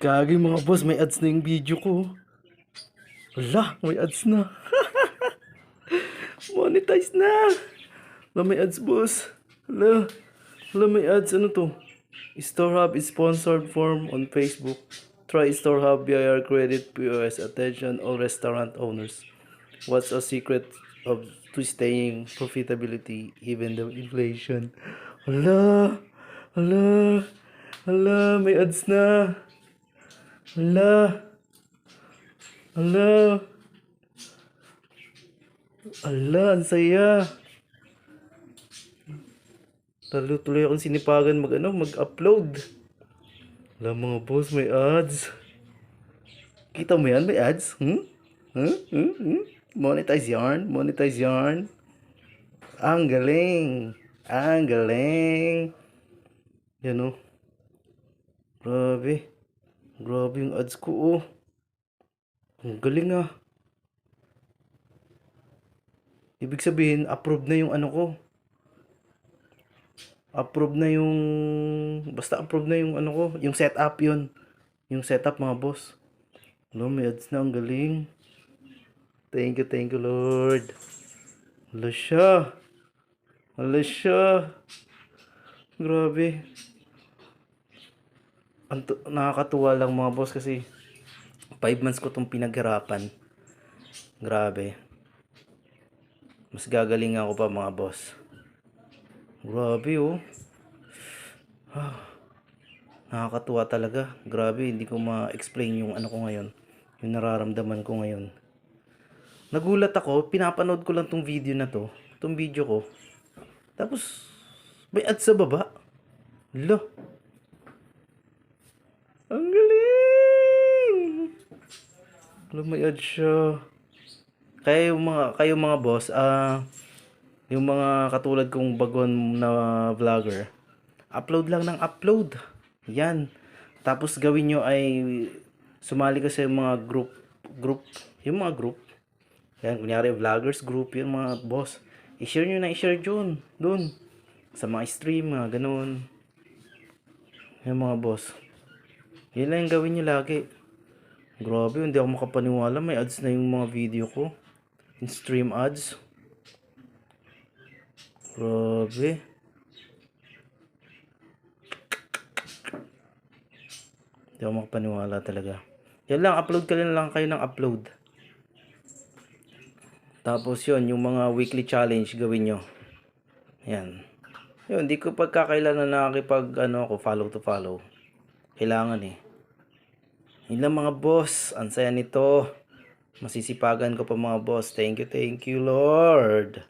Kagi mga boss, may ads na yung video ko. Wala, may ads na. Monetize na. Wala, may ads boss. Wala, may ads. Ano to? StoreHub is sponsored form on Facebook. Try StoreHub via credit POS. Attention all restaurant owners. What's a secret of to staying profitability even though inflation? Hala, hala, hala, may ads na. Hala, hala, hala, ang saya. Tuloy akong sinipagan mag-upload. Hala mga boss, may ads. Kita mo yan, may ads? Monetize yarn, monetize yarn. Ang galing, ang galing. Yan o. Grabe. Grabe yung ads ko oh. Ang galing ah. Ibig sabihin, approve na yung ano ko. Approve na yung... Basta approve na yung ano ko. Yung setup yun. Yung setup mga boss. Hello, may ads na. Ang galing. Thank you Lord. Hala siya. Hala siya. Grabe. Nakakatuwa lang mga boss kasi 5 months ko itong pinaghirapan. Grabe. Mas gagaling ako pa mga boss. Grabe oh. Nakakatuwa talaga. Grabe, hindi ko ma-explain yung ano ko ngayon. Yung nararamdaman ko ngayon. Nagulat ako, pinapanood ko lang tong video na to. Tong video ko. Tapos, may ads sa baba. Hala. Ang galing! Hala, may ads siya. Kaya kayo mga boss, yung mga katulad kong bagon na vlogger, upload lang ng upload. Yan. Tapos gawin nyo ay sumali ka sa mga group. Yung mga group. Yan, kunyari vloggers group, yung mga boss. I-share nyo na, i-share dun. Sa mga stream, mga ganun. Yung mga boss. Yan lang yung gawin nyo lagi. Grabe, hindi ako makapaniwala. May ads na yung mga video ko. In stream ads. Grabe. Hindi ako makapaniwala talaga. Yan lang, upload ka lang kayo ng upload. Tapos yun, yung mga weekly challenge gawin nyo. Yan. Yun, hindi ko pagkakailan na nakakipag follow to follow. Kailangan eh. Yun lang mga boss. Ang saya nito. Masisipagan ko pa mga boss. Thank you Lord.